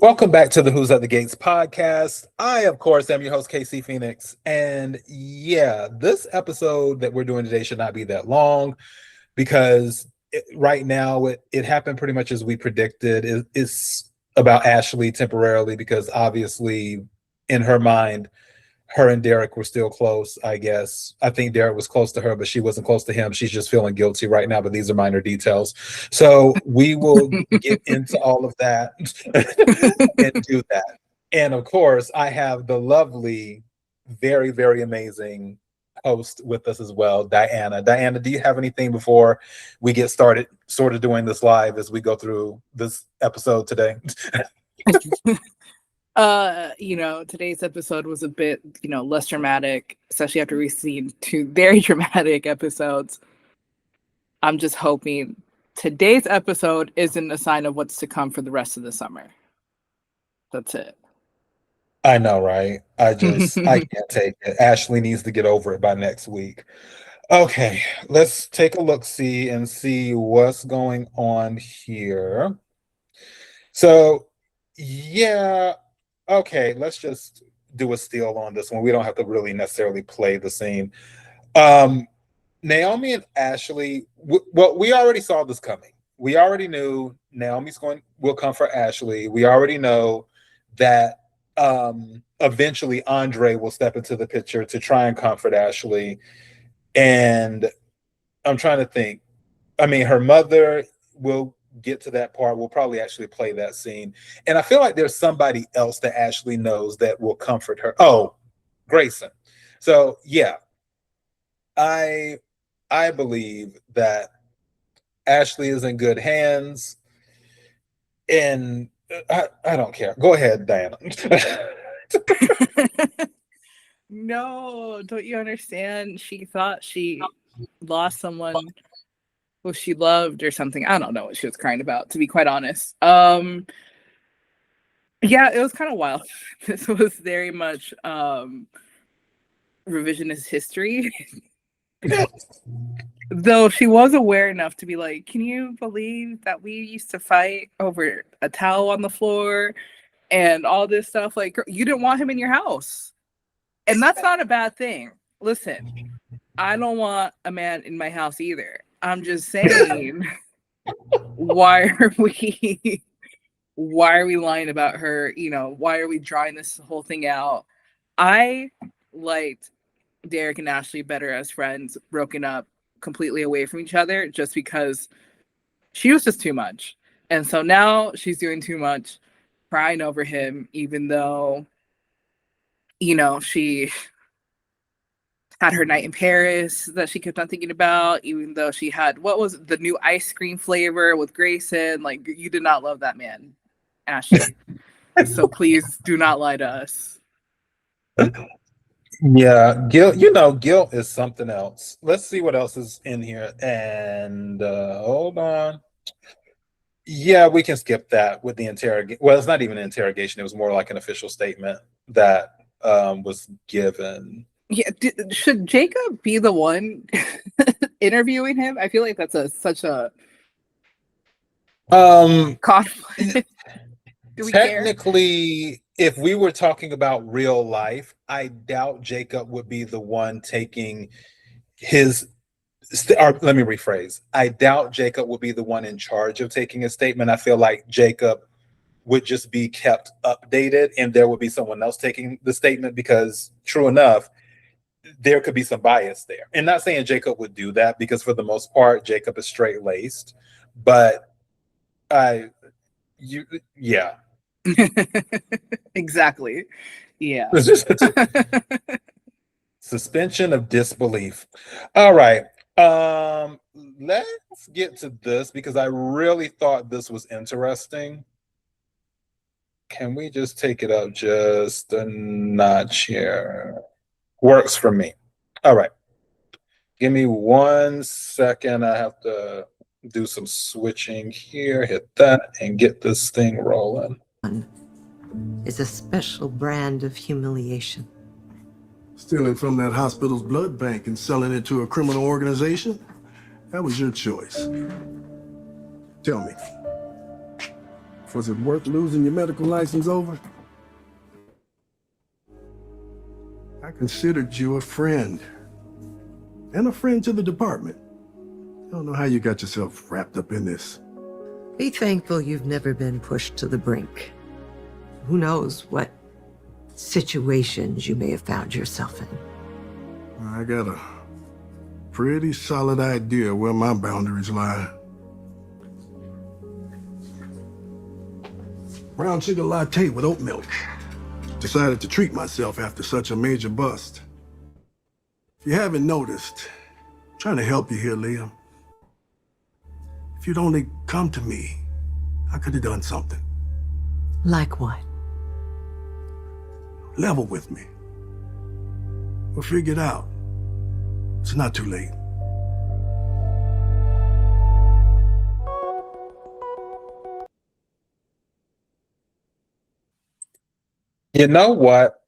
Welcome back to the Who's at the Gates podcast. I, of course, am your host, KC Phoenix. And yeah, this episode that we're doing today should not be that long because right now it happened pretty much as we predicted. It's about Ashley temporarily because obviously in her mind, her and Derek were still close, I guess. I think Derek was close to her, but she wasn't close to him. She's just feeling guilty right now, but these are minor details. So we will get into all of that and do that. And of course, I have the lovely, very, very amazing host with us as well, Diana. Diana, do you have anything before we get started sort of doing this live as we go through this episode today? Today's episode was a bit, less dramatic, especially after we've seen two very dramatic episodes. I'm just hoping today's episode isn't a sign of what's to come for the rest of the summer. That's it. I know, right? I can't take it. Ashley needs to get over it by next week. Okay, let's take a look-see and see what's going on here. So, yeah. Okay, let's just do a steal on this one. We don't have to really necessarily play the scene. Naomi and Ashley, we already saw this coming. We already knew Naomi's will come for Ashley. We already know that eventually Andre will step into the picture to try and comfort Ashley. And I'm trying to think. I mean, her mother will get to that part. We'll probably actually play that scene. And I feel like there's somebody else that Ashley knows that will comfort her. Oh, Grayson. So yeah, I believe that Ashley is in good hands. And I don't care. Go ahead, Diana. No, don't you understand? She thought she lost someone who she loved or something. I don't know what she was crying about, to be quite honest. Yeah, it was kind of wild. This was very much revisionist history. Though she was aware enough to be like, can you believe that we used to fight over a towel on the floor and all this stuff? Like, you didn't want him in your house. And that's not a bad thing. Listen, I don't want a man in my house either. I'm just saying, why are we lying about her? Why are we drawing this whole thing out? I liked Derek and Ashley better as friends, broken up completely away from each other, just because she was just too much. And so now she's doing too much, crying over him, even though, she had her night in Paris that she kept on thinking about, even though she had, what was the new ice cream flavor with Grayson? Like, you did not love that man, Ashley. So please do not lie to us. Yeah, guilt, guilt is something else. Let's see what else is in here. And hold on. Yeah, we can skip that with the interrogation. Well, it's not even an interrogation. It was more like an official statement that was given. Yeah, should Jacob be the one interviewing him? I feel like that's such a conflict. Technically, if we were talking about real life, I doubt Jacob would be the one taking his. Or let me rephrase. I doubt Jacob would be the one in charge of taking a statement. I feel like Jacob would just be kept updated, and there would be someone else taking the statement because, true enough, there could be some bias there. And not saying Jacob would do that because for the most part, Jacob is straight laced, but yeah. Exactly. Yeah. Suspension of disbelief. All right. Let's get to this because I really thought this was interesting. Can we just take it up just a notch here? Works for me. All right. Give me 1 second. I have to do some switching here, hit that, and get this thing rolling. Is a special brand of humiliation. Stealing from that hospital's blood bank and selling it to a criminal organization? That was your choice. Tell me, Was it worth losing your medical license over? I considered you a friend. And a friend to the department. I don't know how you got yourself wrapped up in this. Be thankful you've never been pushed to the brink. Who knows what situations you may have found yourself in. I got a pretty solid idea where my boundaries lie. Brown sugar latte with oat milk. Decided to treat myself after such a major bust. If you haven't noticed, I'm trying to help you here, Leah. If you'd only come to me, I could have done something. Like what? Level with me. We'll figure it out. It's not too late. You know what?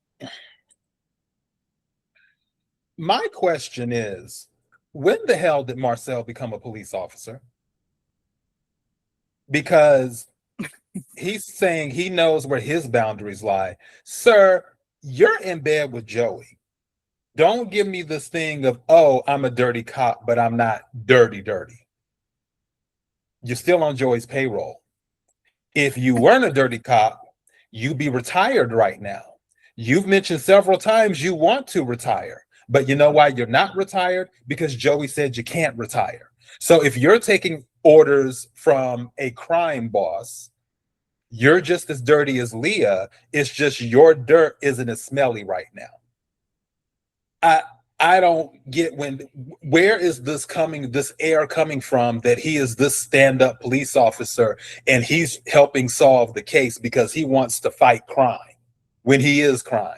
My question is, when the hell did Marcel become a police officer? Because he's saying he knows where his boundaries lie. Sir, you're in bed with Joey. Don't give me this thing of, oh, I'm a dirty cop, but I'm not dirty. You're still on Joey's payroll. If you weren't a dirty cop, you'd be retired right now. You've mentioned several times you want to retire, but you know why you're not retired? Because Joey said you can't retire. So if you're taking orders from a crime boss, you're just as dirty as Leah. It's just your dirt isn't as smelly right now. I don't get where is this air coming from that he is this stand-up police officer and he's helping solve the case because he wants to fight crime when he is crime.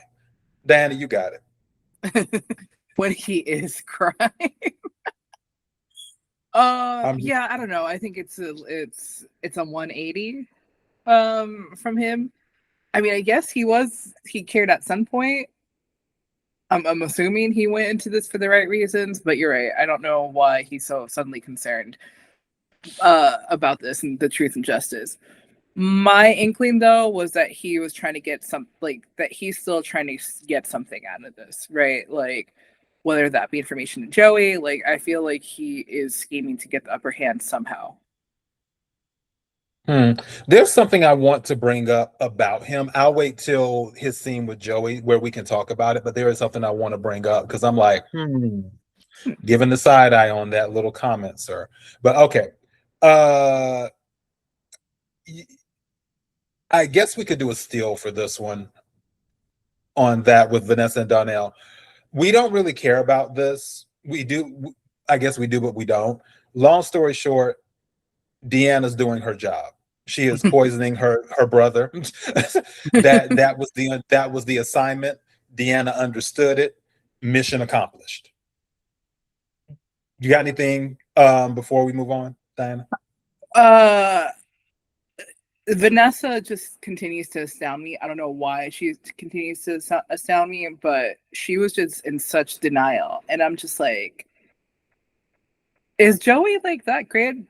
Diana, you got it. When he is crime. Yeah, I don't know. I think it's a 180 from him. I mean, I guess he cared at some point. I'm assuming he went into this for the right reasons, but you're right. I don't know why he's so suddenly concerned about this and the truth and justice. My inkling, though, was that he was trying to get that he's still trying to get something out of this, right? Like, whether that be information to Joey, like, I feel like he is scheming to get the upper hand somehow. There's something I want to bring up about him. I'll wait till his scene with Joey where we can talk about it, but there is something I want to bring up because I'm like, giving the side eye on that little comment, sir. But okay. I guess we could do a steal for this one on that with Vanessa and Donnell. We don't really care about this. We do. I guess we do, but we don't. Long story short, Deanna's doing her job. She is poisoning her brother. that was the assignment. Deanna understood it. Mission accomplished. You got anything before we move on, Diana? Vanessa just continues to astound me. I don't know why she continues to astound me, but she was just in such denial, and I'm just like, is Joey like that good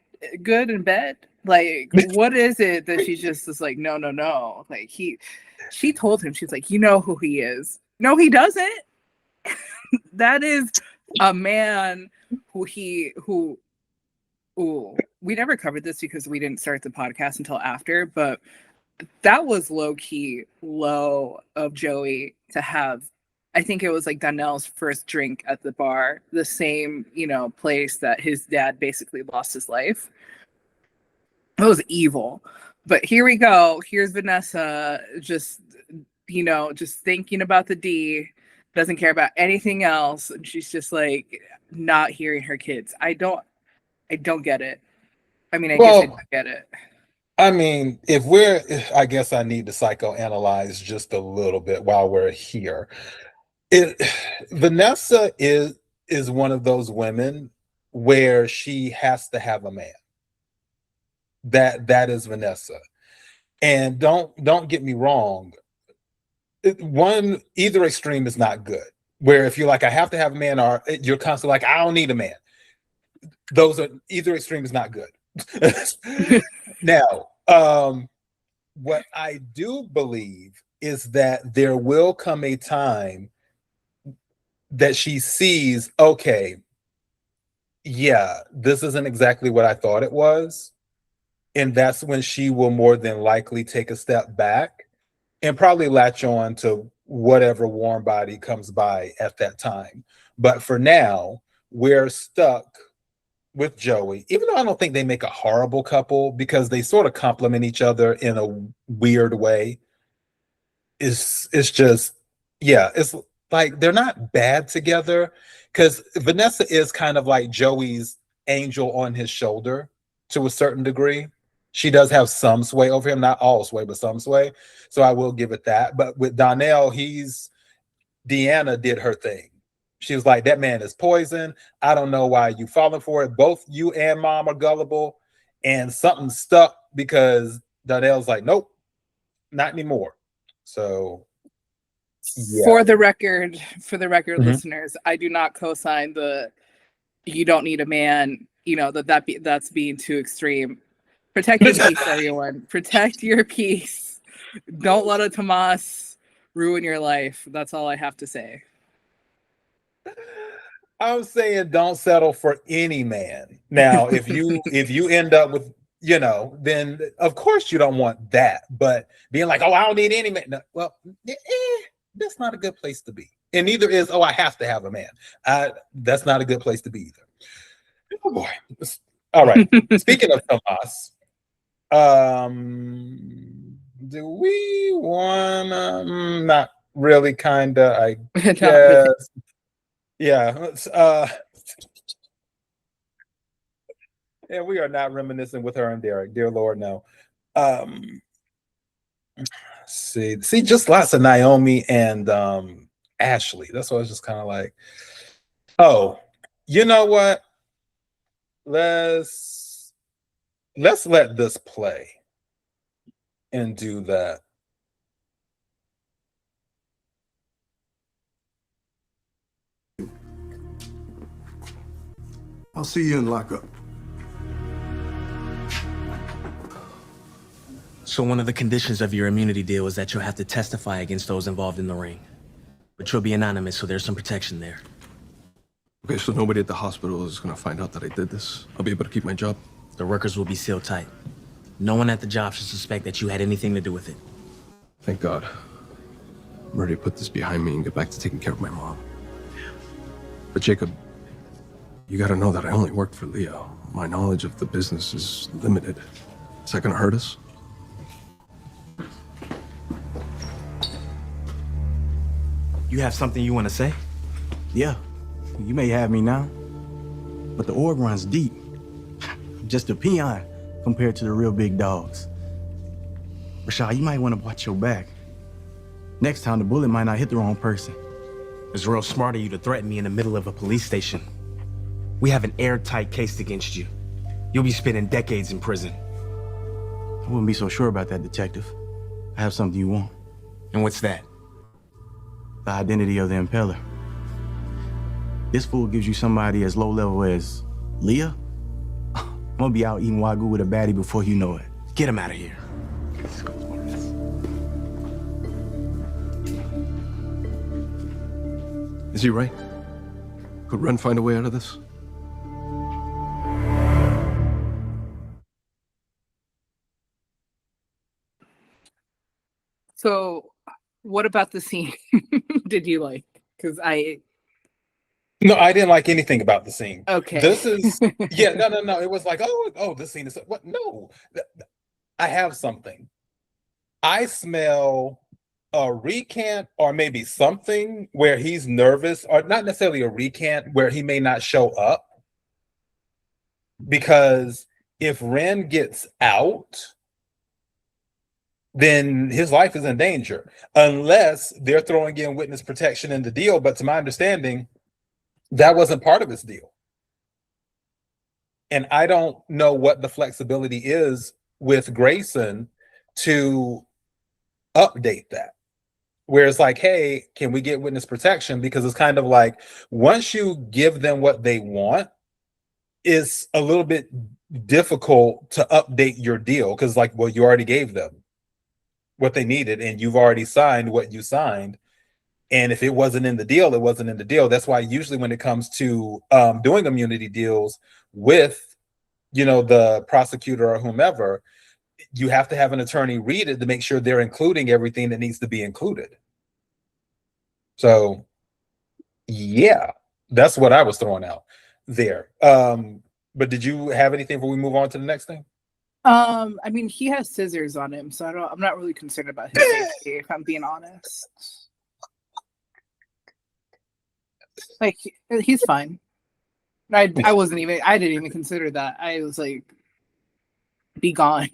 in bed? Like, what is it that she just is like, no. Like she told him, she's like, you know who he is. No, he doesn't. That is a man who we never covered this because we didn't start the podcast until after, but that was low-key low of Joey to have. I think it was like Donnell's first drink at the bar, the same, place that his dad basically lost his life. It was evil. But here we go. Here's Vanessa just thinking about the D, doesn't care about anything else. And she's just like not hearing her kids. I don't get it. I mean, I guess I don't get it. I mean, I guess I need to psychoanalyze just a little bit while we're here. Vanessa is one of those women where she has to have a man. That is Vanessa. And don't get me wrong. Either extreme is not good. Where if you're like, I have to have a man, or you're constantly like, I don't need a man. Either extreme is not good. Now, what I do believe is that there will come a time that she sees, okay, yeah, this isn't exactly what I thought it was. And that's when she will more than likely take a step back and probably latch on to whatever warm body comes by at that time. But for now, we're stuck with Joey, even though I don't think they make a horrible couple because they sort of complement each other in a weird way. It's just, yeah, it's like they're not bad together because Vanessa is kind of like Joey's angel on his shoulder to a certain degree. She does have some sway over him, not all sway, but some sway. So I will give it that. But with Donnell, Deanna did her thing. She was like, that man is poison. I don't know why you falling for it. Both you and mom are gullible. And something stuck because Donnell's like, nope, not anymore. So yeah. For the record, listeners, I do not co-sign the you don't need a man, that's being too extreme. Protect your peace, everyone. Protect your peace. Don't let a Tomas ruin your life. That's all I have to say. I'm saying don't settle for any man. Now, if you end up with, then of course you don't want that. But being like, oh, I don't need any man. No, well, that's not a good place to be. And neither is, oh, I have to have a man. That's not a good place to be either. Oh boy. All right. Speaking of Tomas, do we wanna not really kinda, I guess. Really. Yeah. Yeah, we are not reminiscing with her and Derek. Dear Lord, no. See, just lots of Naomi and Ashley. That's what I was just kind of like, oh, you know what? Let's let this play and do that. I'll see you in lockup. So one of the conditions of your immunity deal is that you'll have to testify against those involved in the ring. But you'll be anonymous, so there's some protection there. Okay, so nobody at the hospital is gonna find out that I did this? I'll be able to keep my job? The workers will be sealed tight. No one at the job should suspect that you had anything to do with it. Thank God. I'm ready to put this behind me and get back to taking care of my mom. But Jacob, you gotta know that I only work for Leah. My knowledge of the business is limited. Is that gonna hurt us? You have something you want to say? Yeah, you may have me now, but the org runs deep. I'm just a peon compared to the real big dogs. Rashad, you might want to watch your back. Next time, the bullet might not hit the wrong person. It's real smart of you to threaten me in the middle of a police station. We have an airtight case against you. You'll be spending decades in prison. I wouldn't be so sure about that, detective. I have something you want. And what's that? The identity of the impeller. This fool gives you somebody as low level as Leah? I'm gonna be out eating Wagyu with a baddie before you know it. Get him out of here. Is he right? Could Ren find a way out of this? So, what about the scene did you like? Because No, I didn't like anything about the scene. Okay. This is no. It was like, oh, this scene is what? No, I have something. I smell a recant or maybe something where he's nervous, or not necessarily a recant where he may not show up. Because if Ren gets out, then his life is in danger, unless they're throwing in witness protection in the deal. But to my understanding, that wasn't part of his deal. And I don't know what the flexibility is with Grayson to update that. Where it's like, hey, can we get witness protection? Because it's kind of like, once you give them what they want, it's a little bit difficult to update your deal. Because like, well, you already gave them. what they needed, and you've already signed what you signed. And if it wasn't in the deal, it wasn't in the deal. That's why usually when it comes to doing immunity deals with, the prosecutor or whomever, you have to have an attorney read it to make sure they're including everything that needs to be included. So, yeah, that's what I was throwing out there. But did you have anything before we move on to the next thing? I mean, he has scissors on him, so I'm not really concerned about his safety, if I'm being honest. Like, he's fine. I didn't even consider that. I was like, be gone.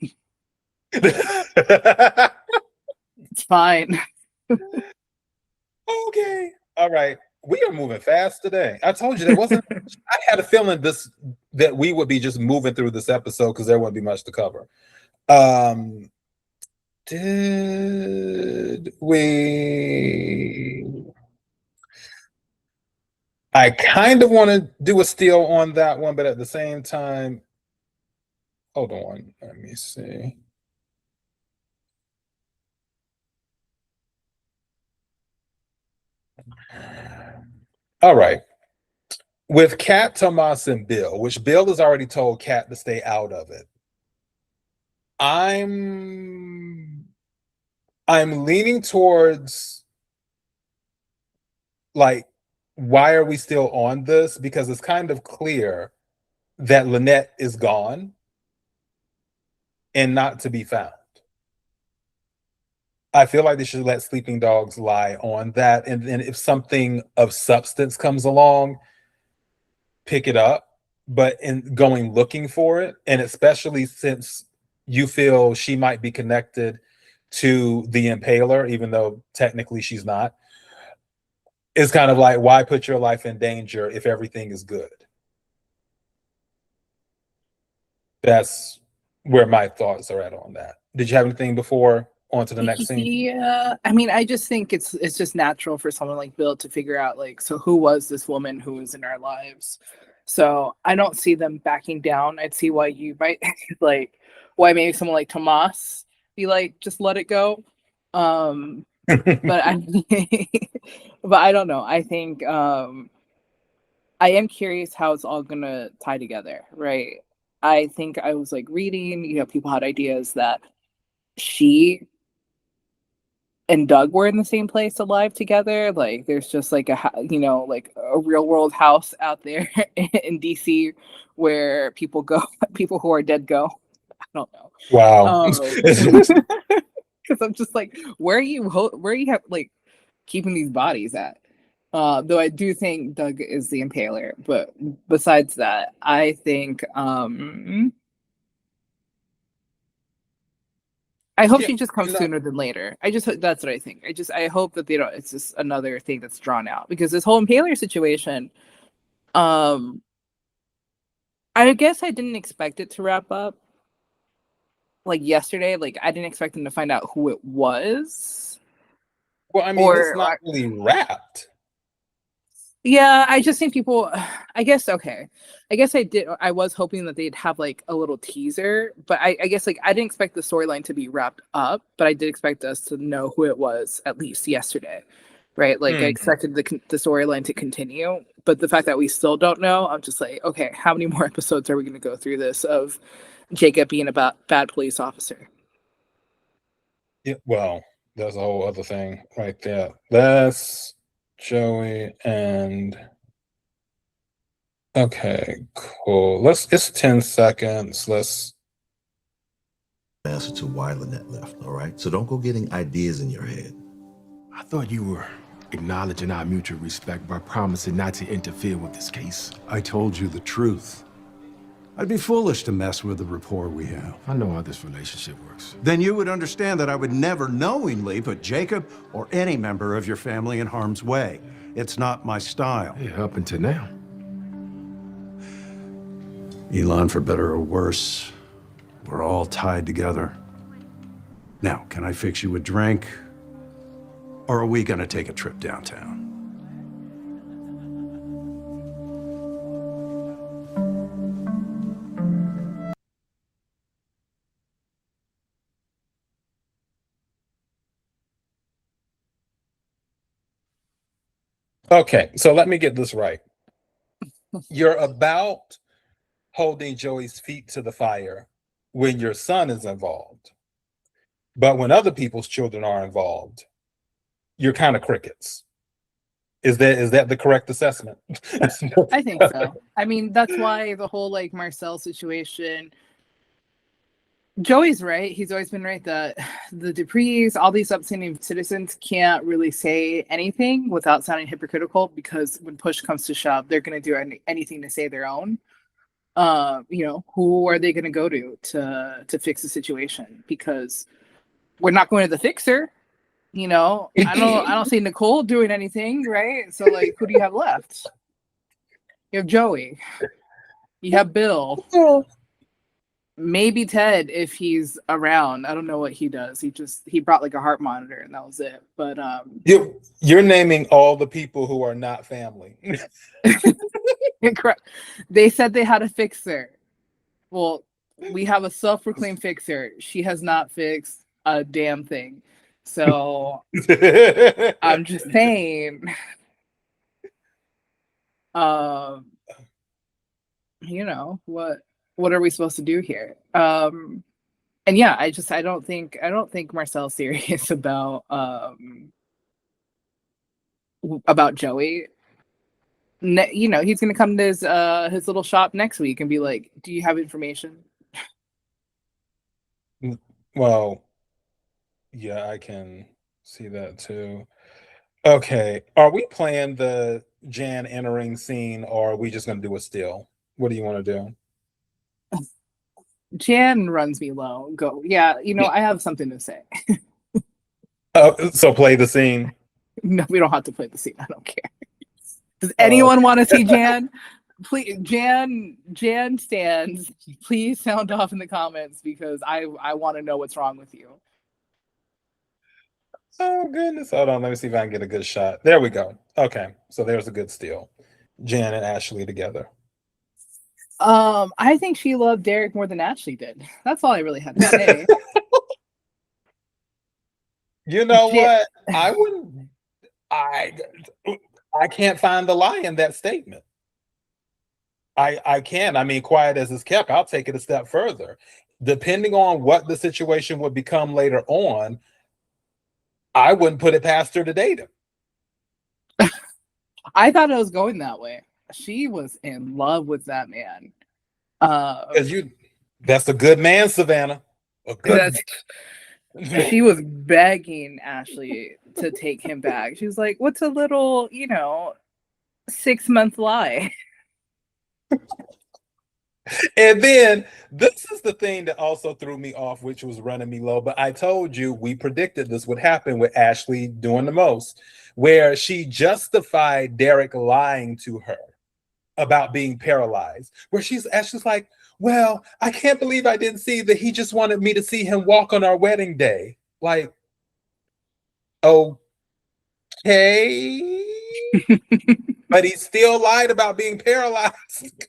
It's fine. Okay. All right. We are moving fast today. I told you there wasn't. I had a feeling that we would be just moving through this episode because there wouldn't be much to cover. Did we? I kind of want to do a steal on that one, but at the same time, hold on. Let me see. All right. With Kat, Tomas, and Bill, which Bill has already told Kat to stay out of it. I'm leaning towards, like, why are we still on this? Because it's kind of clear that Lynette is gone and not to be found. I feel like they should let sleeping dogs lie on that. And then if something of substance comes along, pick it up. But in going looking for it, and especially since you feel she might be connected to the impaler, even though technically she's not, it's kind of like, why put your life in danger if everything is good? That's where my thoughts are at on that. Did you have anything before on to the next scene? Yeah, I mean, I just think it's just natural for someone like Bill to figure out, like, so who was this woman who was in our lives? So I don't see them backing down. I'd see why you might like, why maybe someone like Tomas be like, just let it go. But I but I don't know. I think I am curious how it's all gonna tie together, right? I think I was like reading, people had ideas that she and Doug were in the same place alive together. Like there's just like like a real world house out there in DC where people go, people who are dead go. I don't know. Wow. Because I'm just like, where are you like keeping these bodies at? Though I do think Doug is the impaler, but besides that, I think I hope she just comes sooner than later. That's what I think. I hope that they don't. It's just another thing that's drawn out because this whole impaler situation. I guess I didn't expect it to wrap up like yesterday. Like I didn't expect them to find out who it was. Well, I mean, it's not really wrapped. Yeah, I just think people, I guess I was hoping that they'd have like a little teaser, but I guess like I didn't expect the storyline to be wrapped up, but I did expect us to know who it was at least yesterday, right? Like I expected the storyline to continue, but the fact that we still don't know, I'm just like, okay, how many more episodes are we going to go through this of Jacob being a bad police officer? Yeah, well, that's a whole other thing right there. That's Joey and okay, cool. It's 10 seconds. Answer to why Lynette left, all right? So don't go getting ideas in your head. I thought you were acknowledging our mutual respect by promising not to interfere with this case. I told you the truth. I'd be foolish to mess with the rapport we have. I know how this relationship works. Then you would understand that I would never knowingly put Jacob or any member of your family in harm's way. It's not my style. Yeah, up until now. Elon, for better or worse, we're all tied together. Now, can I fix you a drink? Or are we gonna take a trip downtown? Okay, so let me get this right. You're about holding Joey's feet to the fire when your son is involved. But when other people's children are involved, you're kind of crickets. Is that the correct assessment? I think so. I mean, that's why the whole like Marcel situation. Joey's right. He's always been right that the Duprees, all these upstanding citizens, can't really say anything without sounding hypocritical, because when push comes to shove, they're going to do anything to save their own. Who are they going to go to fix the situation? Because we're not going to the fixer. I don't see Nicole doing anything, right? So like, who do you have left? You have Joey. You have Bill. Maybe Ted if he's around. I don't know what he does. He brought like a heart monitor and that was it. But you're naming all the people who are not family. Correct. They said they had a fixer. Well, we have a self-proclaimed fixer. She has not fixed a damn thing. So I'm just saying. What are we supposed to do here? And yeah, I don't think Marcel's serious about Joey. He's gonna come to his little shop next week and be like, "Do you have information?" Well, yeah, I can see that too. Okay, are we playing the Jan entering scene, or are we just gonna do a still? What do you want to do? Jan runs me low. Go. Yeah, I have something to say. So play the scene. No, we don't have to play the scene. I don't care. Does anyone want to see Jan? Please, Jan stands. Please sound off in the comments because I want to know what's wrong with you. Oh goodness. Hold on, let me see if I can get a good shot. There we go. Okay, so there's a good steal. Jan and Ashley together. I think she loved Derek more than Ashley did. That's all I really had to say. You know what? I can't find the lie in that statement. I can. I mean, quiet as it's kept, I'll take it a step further. Depending on what the situation would become later on, I wouldn't put it past her to date him. I thought it was going that way. She was in love with that man. That's a good man, Savannah. She was begging Ashley to take him back. She was like, "What's a little, 6-month lie?" And then this is the thing that also threw me off, which was running me low. But I told you we predicted this would happen with Ashley doing the most, where she justified Derek lying to her about being paralyzed, where she's like, "Well, I can't believe I didn't see that he just wanted me to see him walk on our wedding day." Like, okay. But he still lied about being paralyzed.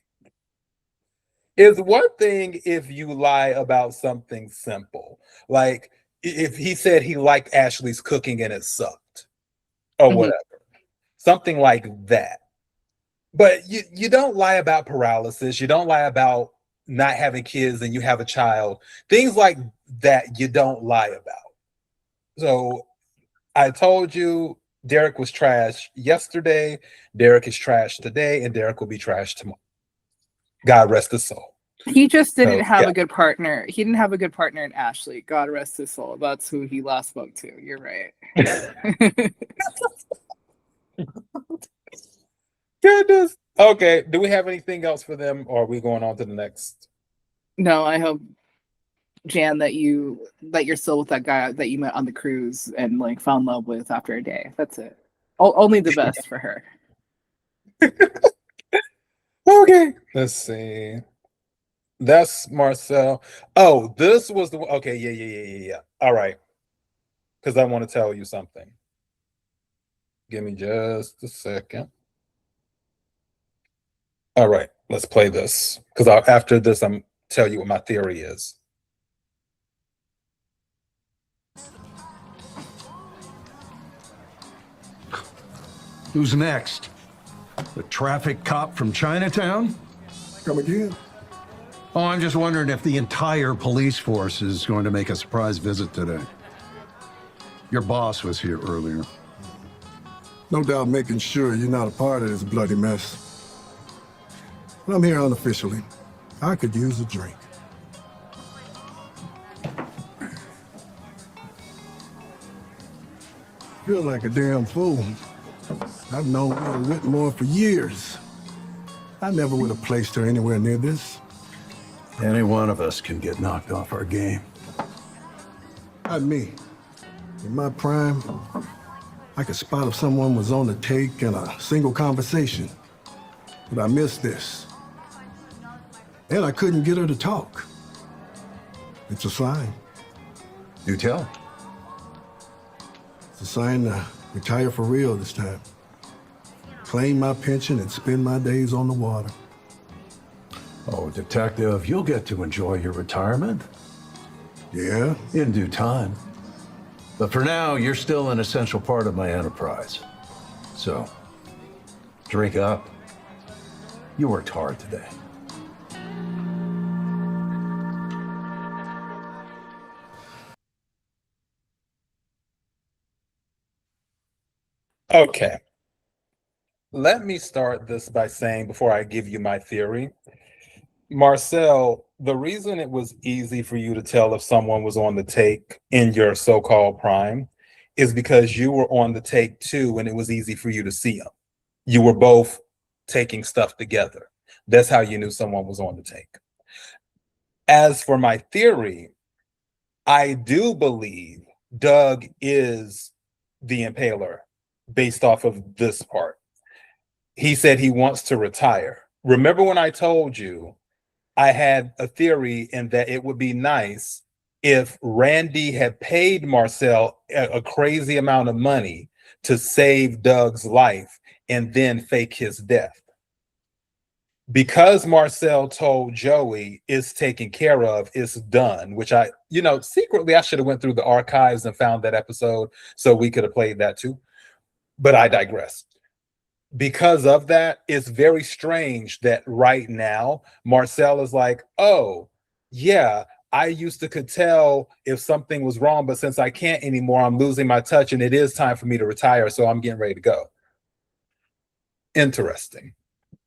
It's one thing if you lie about something simple. Like if he said he liked Ashley's cooking and it sucked or whatever. Something like that. But you don't lie about paralysis. You don't lie about not having kids and you have a child. Things like that you don't lie about. So I told you Derek was trash yesterday. Derek is trash today, and Derek will be trash tomorrow. God rest his soul. He just didn't have a good partner. He didn't have a good partner in Ashley. God rest his soul. That's who he last spoke to. You're right. Goodness. Okay. Do we have anything else for them, or are we going on to the next? No, I hope, Jan, that you're still with that guy that you met on the cruise and like fell in love with after a day. That's it. Only the best for her. Okay. Let's see. That's Marcel. Oh, this was the okay. Yeah. All right. Because I want to tell you something. Give me just a second. All right, let's play this. Because after this, I'm tell you what my theory is. Who's next? The traffic cop from Chinatown? Come again? Oh, I'm just wondering if the entire police force is going to make a surprise visit today. Your boss was here earlier. No doubt making sure you're not a part of this bloody mess. But I'm here unofficially. I could use a drink. Feel like a damn fool. I've known Leah Whitmore for years. I never would have placed her anywhere near this. Any one of us can get knocked off our game. Not me. In my prime, I could spot if someone was on the take in a single conversation. But I missed this. And I couldn't get her to talk. It's a sign. Do tell. It's a sign to retire for real this time. Claim my pension and spend my days on the water. Oh, Detective, you'll get to enjoy your retirement. Yeah? In due time. But for now, you're still an essential part of my enterprise. So, drink up. You worked hard today. Okay. Let me start this by saying, before I give you my theory, Marcel, the reason it was easy for you to tell if someone was on the take in your so-called prime is because you were on the take too, and it was easy for you to see them. You were both taking stuff together. That's how you knew someone was on the take. As for my theory, I do believe Doug is the impaler based off of this part. He said he wants to retire. Remember when I told you I had a theory in that it would be nice if Randy had paid Marcel a crazy amount of money to save Doug's life and then fake his death. Because Marcel told Joey it's taken care of, it's done, which I, secretly I should have went through the archives and found that episode so we could have played that too. But I digress. Because of that, it's very strange that right now Marcel is like, oh, yeah, I used to could tell if something was wrong, but since I can't anymore, I'm losing my touch and it is time for me to retire, so I'm getting ready to go. Interesting.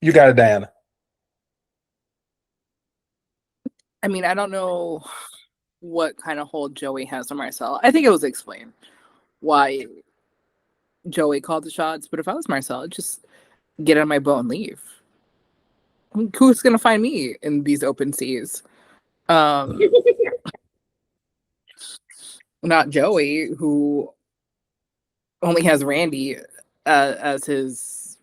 You got it, Diana. I mean, I don't know what kind of hold Joey has on Marcel. I think it was explained why Joey called the shots, but if I was Marcel, I'd just get on my boat and leave. I mean, who's gonna find me in these open seas? Not Joey, who only has Randy as his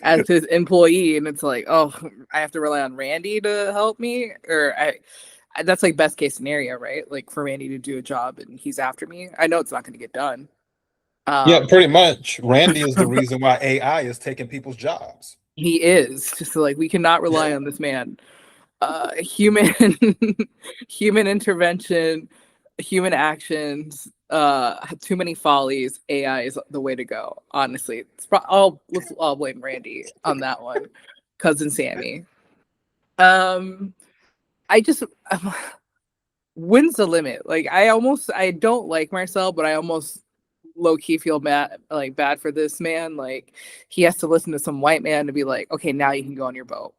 as his employee, and it's like, oh, I have to rely on Randy to help me, or that's like best case scenario, right? Like for Randy to do a job and he's after me. I know it's not going to get done. Yeah, pretty much. Randy is the reason why AI is taking people's jobs. He is. Just like, we cannot rely on this man. Human intervention, human actions, too many follies. AI is the way to go. Honestly, I'll blame Randy on that one. Cousin Sammy. When's the limit? Like, I don't like Marcel, but I almost low-key feel bad for this man. Like, he has to listen to some white man to be like, okay, now you can go on your boat.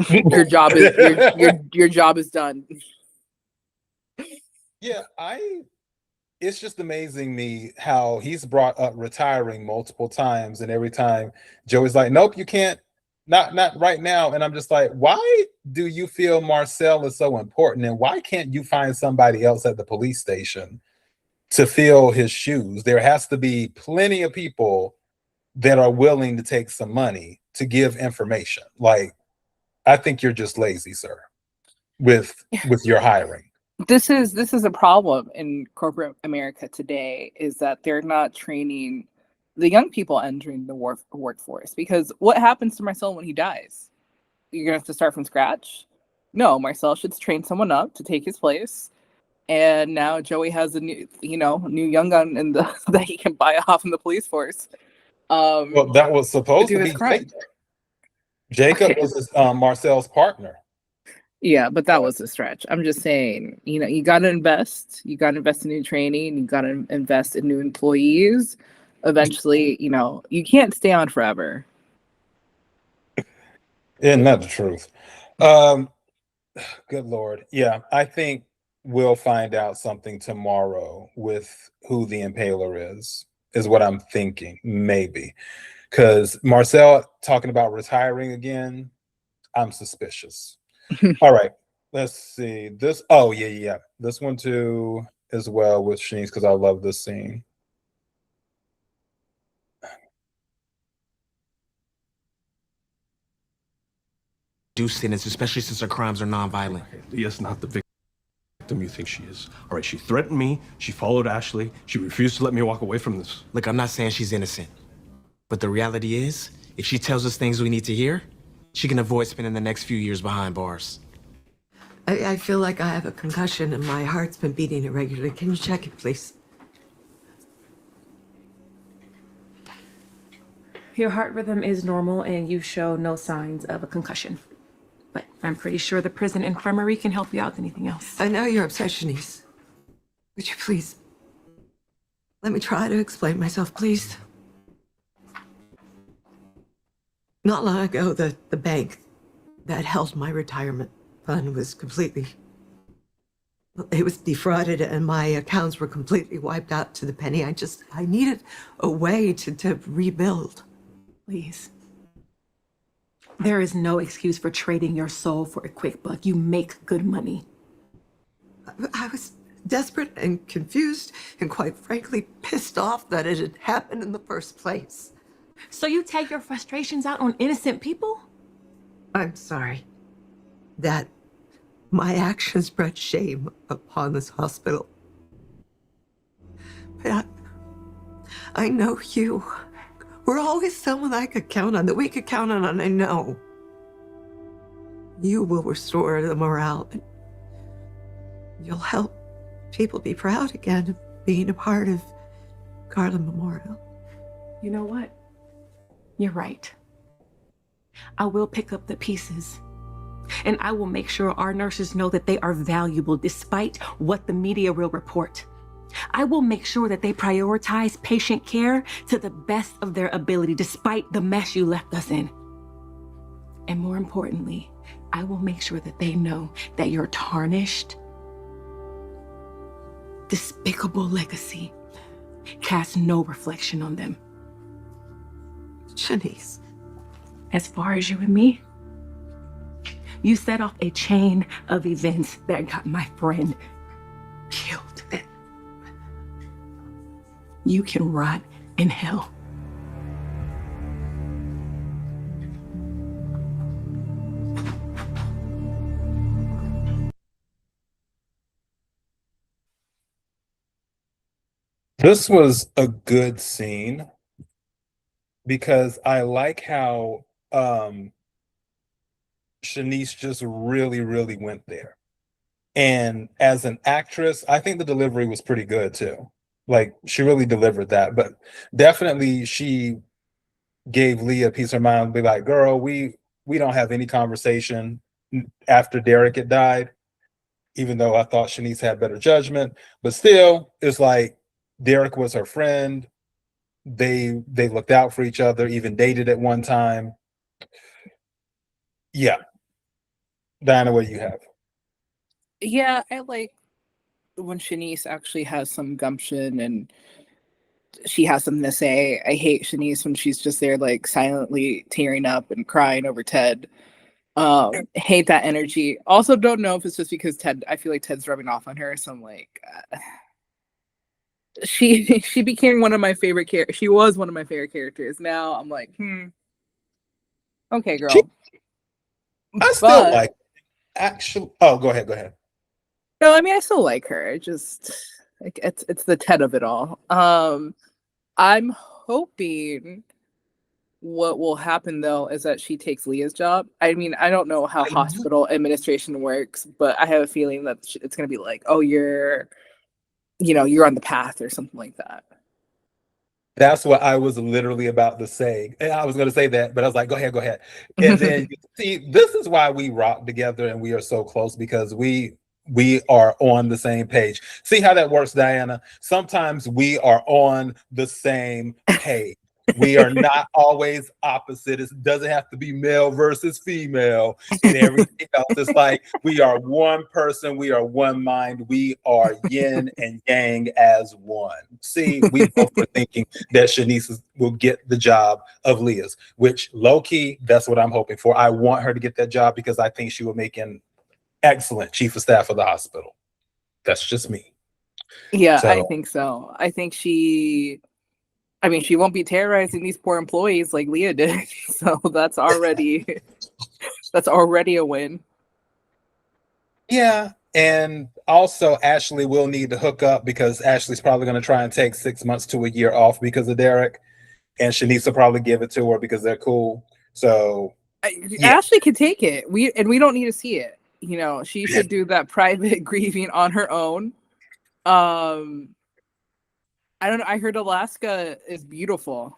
Your job is your job is done. Yeah, it's just amazing me how he's brought up retiring multiple times, and every time Joey's like, nope, you can't, not right now. And I'm just like, why do you feel Marcel is so important, and why can't you find somebody else at the police station to fill his shoes? There has to be plenty of people that are willing to take some money to give information. Like, I think you're just lazy, sir, with your hiring. This is a problem in corporate America today, is that they're not training the young people entering the workforce. Because what happens to Marcel when he dies? You're gonna have to start from scratch? No, Marcel should train someone up to take his place, and now Joey has a new, new young gun in the that he can buy off in the police force. Well, that was To supposed do to his be crime. Jacob. Jacob Okay. was Marcel's partner. Yeah, but that was a stretch. I'm just saying, you got to invest. You got to invest in new training. You got to invest in new employees. Eventually, you can't stay on forever. Isn't that the truth? Good Lord. Yeah, I think we'll find out something tomorrow with who the impaler is what I'm thinking, maybe. Because Marcel talking about retiring again, I'm suspicious. All right, let's see. Yeah. This one too, as well with Shanice, because I love this scene. Do sentence, especially since her crimes are nonviolent. Leah's not the victim you think she is. All right, she threatened me, she followed Ashley, she refused to let me walk away from this. Look, I'm not saying she's innocent, but the reality is, if she tells us things we need to hear, she can avoid spending the next few years behind bars. I feel like I have a concussion and my heart's been beating irregularly. Can you check it, please? Your heart rhythm is normal and you show no signs of a concussion. But I'm pretty sure the prison infirmary can help you out with anything else. I know you're upset, Shanice. Would you please let me try to explain myself, please? Not long ago, the bank that held my retirement fund was it was defrauded and my accounts were completely wiped out to the penny. I needed a way to rebuild. Please. There is no excuse for trading your soul for a quick buck. You make good money. I was desperate and confused and quite frankly pissed off that it had happened in the first place. So you take your frustrations out on innocent people? I'm sorry that my actions brought shame upon this hospital. But I know you were always someone I could count on, that we could count on, and I know you will restore the morale. And you'll help people be proud again of being a part of Garland Memorial. You know what? You're right. I will pick up the pieces. And I will make sure our nurses know that they are valuable despite what the media will report. I will make sure that they prioritize patient care to the best of their ability despite the mess you left us in. And more importantly, I will make sure that they know that your tarnished, despicable legacy casts no reflection on them. Chenise. As far as you and me, you set off a chain of events that got my friend killed. You can rot in hell. This was a good scene because I like how Shanice just really, really went there. And as an actress, I think the delivery was pretty good too. Like, she really delivered that. But definitely she gave Leah a piece of her mind, be like, girl, we don't have any conversation after Derek had died, even though I thought Shanice had better judgment. But still, it's like Derek was her friend. They looked out for each other, even dated at one time. Yeah. Diana, what do you have? Yeah, I like when Shanice actually has some gumption and she has something to say. I hate Shanice when she's just there like silently tearing up and crying over Ted. Hate that energy. Also don't know if it's just because I feel like Ted's rubbing off on her, so I'm like she became one of my favorite characters. She was one of my favorite characters. Now I'm like, okay, girl. I still like actually. Oh, go ahead. No, I mean I still like her. It just like it's the Ted of it all. I'm hoping what will happen though is that she takes Leah's job. I mean, I don't know how hospital administration works, but I have a feeling that it's going to be like, oh, you're on the path or something like that. That's what I was literally about to say. And I was going to say that, but I was like, go ahead. And then you see, this is why we rock together and we are so close, because we are on the same page. See how that works, Diana? Sometimes we are on the same page. We are not always opposite. It doesn't have to be male versus female and everything else. It's like we are one person. We are one mind. We are yin and yang as one. See, we both were thinking that Shanice will get the job of Leah's, which low-key, that's what I'm hoping for. I want her to get that job because I think she will make an excellent chief of staff of the hospital. That's just me. Yeah, so. I think so. I think she won't be terrorizing these poor employees like Leah did. So that's already a win. Yeah. And also Ashley will need to hook up because Ashley's probably going to try and take 6 months to a year off because of Derek. And Shanice will probably give it to her because they're cool. So Ashley can take it. We don't need to see it. She should do that private grieving on her own. I don't know. I heard Alaska is beautiful.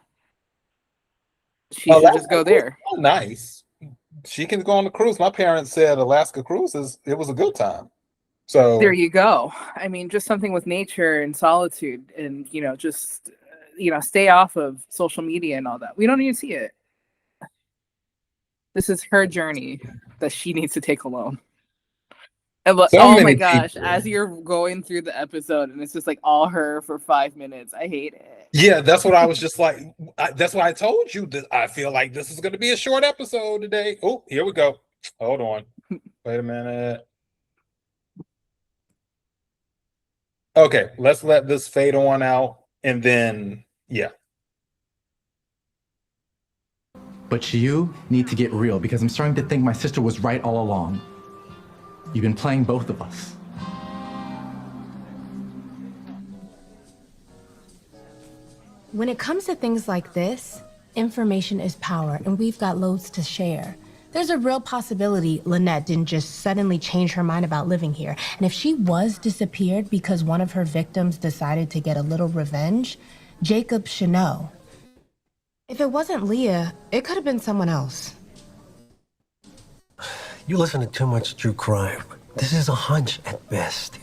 She should just go there. Oh, nice. She can go on the cruise. My parents said Alaska cruises, it was a good time. So there you go. I mean, just something with nature and solitude and, just, stay off of social media and all that. We don't need to see it. This is her journey that she needs to take alone. And oh my gosh, people. As you're going through the episode and it's just like all her for 5 minutes, I hate it. Yeah, that's what I was just like. That's why I told you that I feel like this is going to be a short episode today. Oh, here we go. Hold on. Wait a minute. Okay, let's let this fade on out and then, yeah. But you need to get real because I'm starting to think my sister was right all along. You've been playing both of us. When it comes to things like this, information is power, and we've got loads to share. There's a real possibility Lynette didn't just suddenly change her mind about living here. And if she was disappeared because one of her victims decided to get a little revenge, Jacob should know. If it wasn't Leah, it could have been someone else. You listen to too much true crime. This is a hunch at best.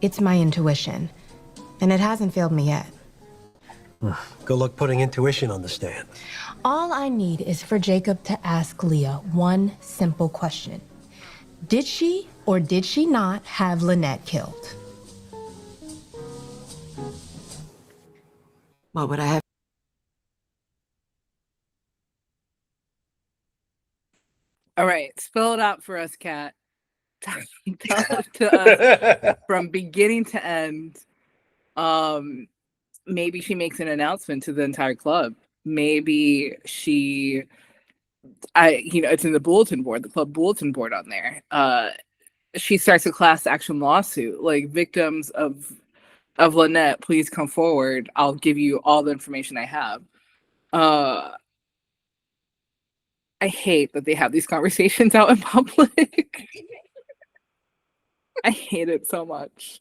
It's my intuition, and it hasn't failed me yet. Good luck putting intuition on the stand. All I need is for Jacob to ask Leah one simple question. Did she or did she not have Lynette killed? What would I have? All right, spell it out for us, Kat. Tell it to us from beginning to end. Maybe she makes an announcement to the entire club. Maybe it's in the bulletin board, the club bulletin board on there. She starts a class action lawsuit, like victims of Lynette, please come forward. I'll give you all the information I have. I hate that they have these conversations out in public. I hate it so much.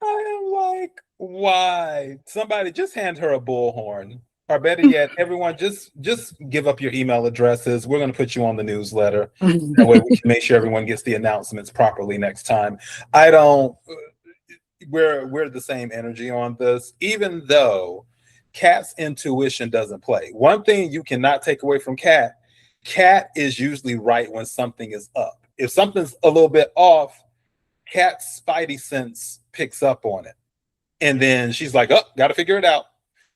I am like, why? Somebody just hand her a bullhorn. Or better yet, everyone just give up your email addresses. We're going to put you on the newsletter. That way we can make sure everyone gets the announcements properly next time. We're the same energy on this, even though Kat's intuition doesn't play. One thing you cannot take away from Kat is usually right when something is up. If something's a little bit off, Kat's spidey sense picks up on it. And then she's like, oh, got to figure it out.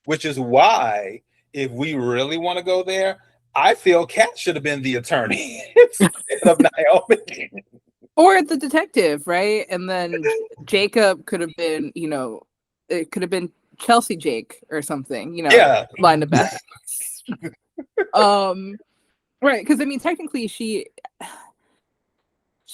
Which is why, if we really want to go there, I feel Kat should have been the attorney instead of Naomi. Or the detective, right? And then Jacob could have been, it could have been Chelsea Jake or something, yeah. Line of back. Right, because technically she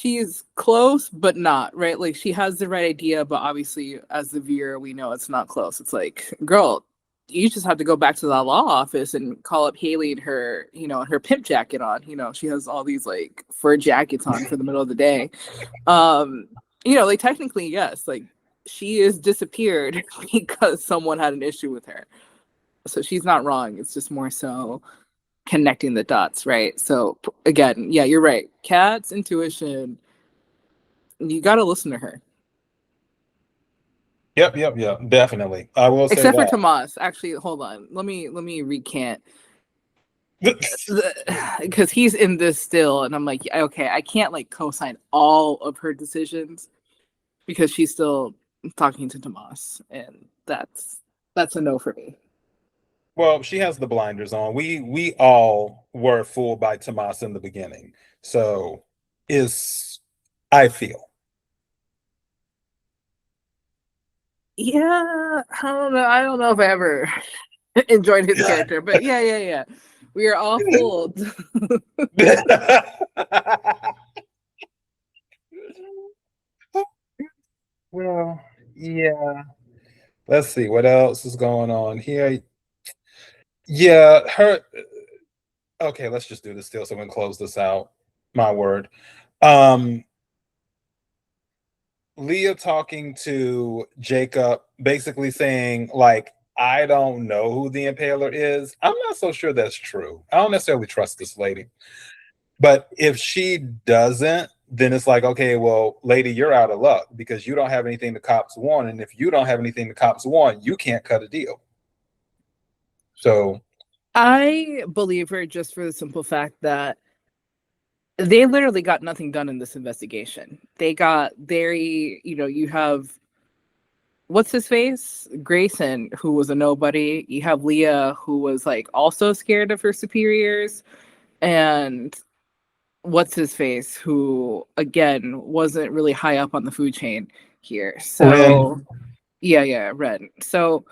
is close, but not, right? Like she has the right idea, but obviously as the viewer, we know it's not close. It's like, girl, you just have to go back to the law office and call up Haley in her, her pimp jacket on. She has all these like fur jackets on for the middle of the day. Like technically, yes, like she is disappeared because someone had an issue with her. So she's not wrong. It's just more so connecting the dots, right? So again, yeah, you're right. Kat's intuition, you got to listen to her. Yep, definitely. I will say except that. for Tomas. Actually, hold on. Let me recant. Because he's in this still, and I'm like, okay, I can't like co-sign all of her decisions because she's still talking to Tomas, and that's a no for me. Well, she has the blinders on. We all were fooled by Tomas in the beginning. So I feel. Yeah, I don't know if I ever enjoyed his character, but yeah. We are all fooled. Well, yeah. Let's see what else is going on here. Yeah, okay, let's just do this still so we can close this out. My word. Leah talking to Jacob, basically saying, like, I don't know who the impaler is. I'm not so sure that's true. I don't necessarily trust this lady. But if she doesn't, then it's like, okay, well, lady, you're out of luck because you don't have anything the cops want. And if you don't have anything the cops want, you can't cut a deal. So I believe her just for the simple fact that they literally got nothing done in this investigation. They got very, you have, what's his face? Grayson, who was a nobody. You have Leah, who was like also scared of her superiors. And what's his face, who again wasn't really high up on the food chain here. So Ren. So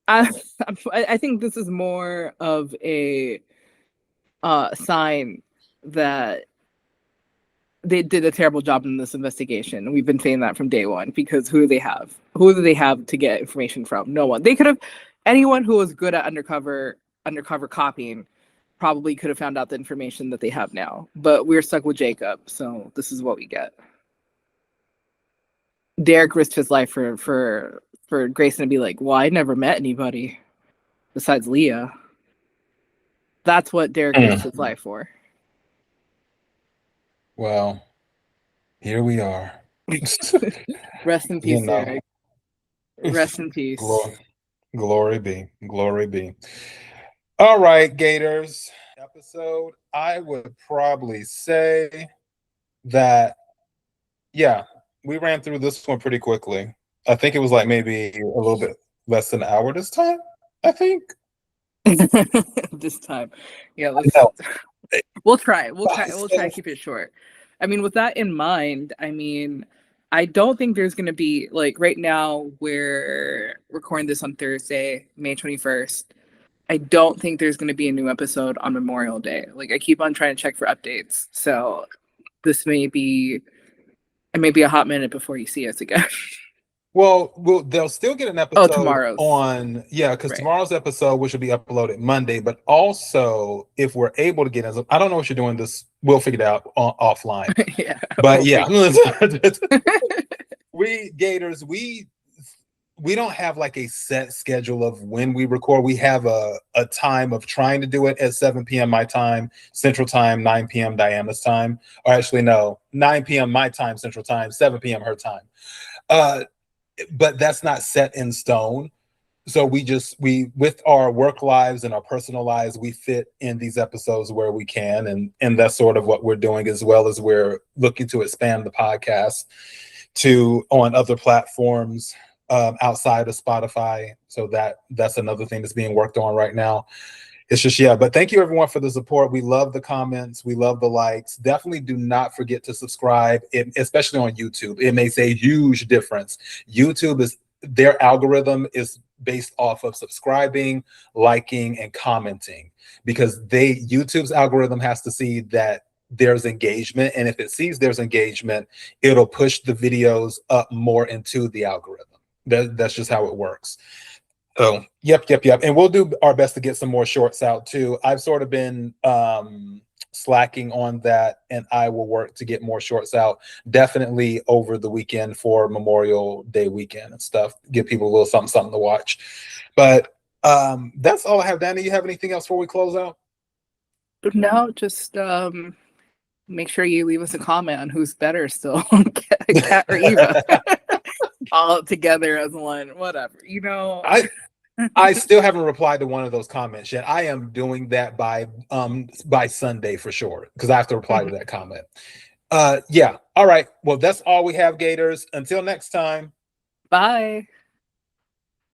I think this is more of a sign that they did a terrible job in this investigation. We've been saying that from day one because who do they have? Who do they have to get information from? No one. They could have, anyone who was good at undercover copying probably could have found out the information that they have now. But we're stuck with Jacob, so this is what we get. Derek risked his life for Grayson to be like, well, I never met anybody besides Leah. That's what Derek risked his life for. Well, here we are. Rest in peace, Derek. Rest in peace. Glory be. All right, Gators. Episode, I would probably say that, yeah, we ran through this one pretty quickly. I think it was like maybe a little bit less than an hour this time, I think. This time. Yeah, we'll try. We'll try to keep it short. I mean, with that in mind, I don't think there's going to be, like, right now we're recording this on Thursday, May 21st. I don't think there's going to be a new episode on Memorial Day. Like, I keep on trying to check for updates. So this may be a hot minute before you see us again. Well, they'll still get an episode tomorrow's. Because tomorrow's episode, which will be uploaded Monday, but also if we're able to get, I don't know what you're doing this, we'll figure it out offline. Yeah. But yeah, we Gators, we don't have like a set schedule of when we record. We have a time of trying to do it at 7 p.m. my time, Central Time, 9 p.m. Diana's time. Or actually, no, 9 p.m. my time, Central Time, 7 p.m. her time. But that's not set in stone. So we with our work lives and our personal lives, we fit in these episodes where we can. And that's sort of what we're doing, as well as we're looking to expand the podcast on other platforms outside of Spotify. So that's another thing that's being worked on right now. It's just, but thank you everyone for the support. We love the comments. We love the likes. Definitely do not forget to subscribe, especially on YouTube. It makes a huge difference. Their algorithm is based off of subscribing, liking, and commenting, because YouTube's algorithm has to see that there's engagement. And if it sees there's engagement, it'll push the videos up more into the algorithm. That's just how it works. So yep. And we'll do our best to get some more shorts out too. I've sort of been slacking on that, and I will work to get more shorts out definitely over the weekend for Memorial Day weekend and stuff. Give people a little something to watch. But that's all I have. Danny, you have anything else before we close out? No, just make sure you leave us a comment on who's better still, Kat or Eva. All together as one, whatever. You know, I still haven't replied to one of those comments yet. I am doing that by Sunday for sure, because I have to reply to that comment. Yeah. All right. Well, that's all we have, Gators. Until next time. Bye.